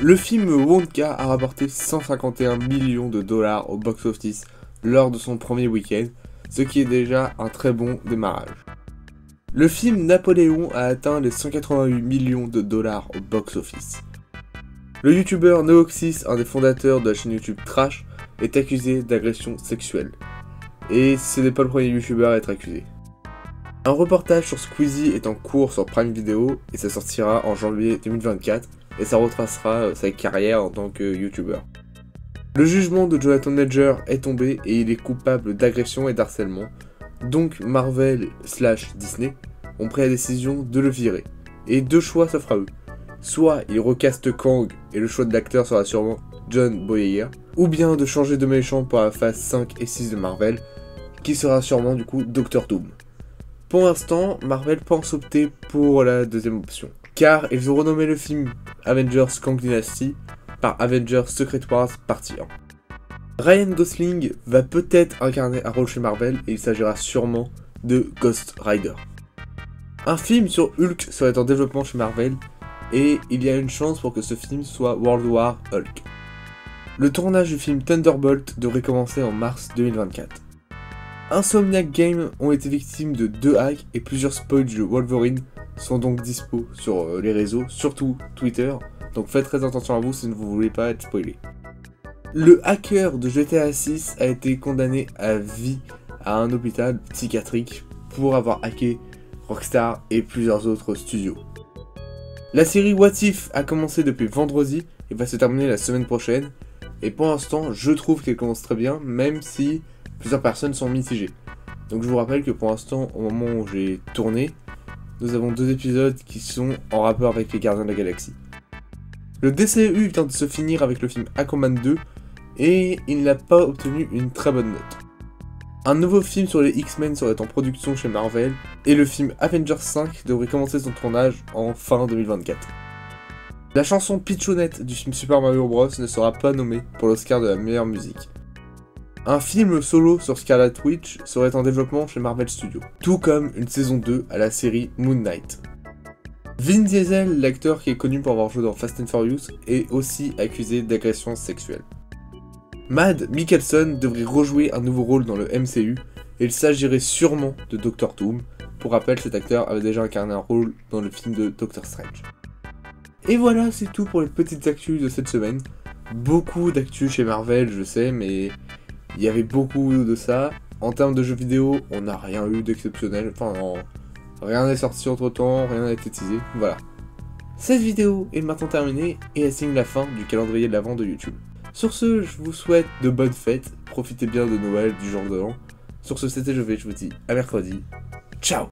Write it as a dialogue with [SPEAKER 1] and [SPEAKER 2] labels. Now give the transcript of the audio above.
[SPEAKER 1] Le film Wonka a rapporté 151 millions de dollars au box-office lors de son premier week-end, ce qui est déjà un très bon démarrage. Le film Napoléon a atteint les 188 millions de dollars au box-office. Le youtubeur Nooxis, un des fondateurs de la chaîne YouTube Trash, est accusé d'agression sexuelle. Et ce n'est pas le premier youtubeur à être accusé. Un reportage sur Squeezie est en cours sur Prime Video et ça sortira en janvier 2024 et ça retracera sa carrière en tant que youtubeur. Le jugement de Jonathan Majors est tombé et il est coupable d'agression et d'harcèlement, donc Marvel/Disney ont pris la décision de le virer. Et deux choix s'offrent à eux. Soit il recaste Kang et le choix de l'acteur sera sûrement John Boyega, ou bien de changer de méchant pour la phase 5 et 6 de Marvel, qui sera sûrement du coup Doctor Doom. Pour l'instant, Marvel pense opter pour la deuxième option, car ils ont renommé le film Avengers Kang Dynasty par Avengers Secret Wars Partie 1. Ryan Gosling va peut-être incarner un rôle chez Marvel et il s'agira sûrement de Ghost Rider. Un film sur Hulk serait en développement chez Marvel et il y a une chance pour que ce film soit World War Hulk. Le tournage du film Thunderbolt devrait commencer en mars 2024. Insomniac Games ont été victimes de 2 hacks et plusieurs spoils de Wolverine sont donc dispo sur les réseaux, surtout Twitter, donc faites très attention à vous si vous ne voulez pas être spoilé. Le hacker de GTA 6 a été condamné à vie à un hôpital psychiatrique pour avoir hacké Rockstar et plusieurs autres studios. La série What If a commencé depuis vendredi et va se terminer la semaine prochaine, et pour l'instant je trouve qu'elle commence très bien, même si plusieurs personnes sont mitigées. Donc je vous rappelle que pour l'instant, au moment où j'ai tourné, nous avons 2 épisodes qui sont en rapport avec les Gardiens de la Galaxie. Le DCEU vient de se finir avec le film Aquaman 2 et il n'a pas obtenu une très bonne note. Un nouveau film sur les X-Men serait en production chez Marvel et le film Avengers 5 devrait commencer son tournage en fin 2024. La chanson Pitchounette du film Super Mario Bros ne sera pas nommée pour l'Oscar de la meilleure musique. Un film solo sur Scarlet Witch serait en développement chez Marvel Studios, tout comme une saison 2 à la série Moon Knight. Vin Diesel, l'acteur qui est connu pour avoir joué dans Fast and Furious, est aussi accusé d'agression sexuelle. Mads Mikkelsen devrait rejouer un nouveau rôle dans le MCU, et il s'agirait sûrement de Doctor Doom. Pour rappel, cet acteur avait déjà incarné un rôle dans le film de Doctor Strange. Et voilà, c'est tout pour les petites actus de cette semaine. Beaucoup d'actus chez Marvel, je sais, mais il y avait beaucoup de ça. En termes de jeux vidéo, on n'a rien eu d'exceptionnel. Enfin, rien n'est sorti entre temps, rien n'a été teasé. Voilà. Cette vidéo est maintenant terminée et elle signe la fin du calendrier de l'Avent de YouTube. Sur ce, je vous souhaite de bonnes fêtes. Profitez bien de Noël, du jour de l'an. Sur ce, c'était je vous dis à mercredi. Ciao!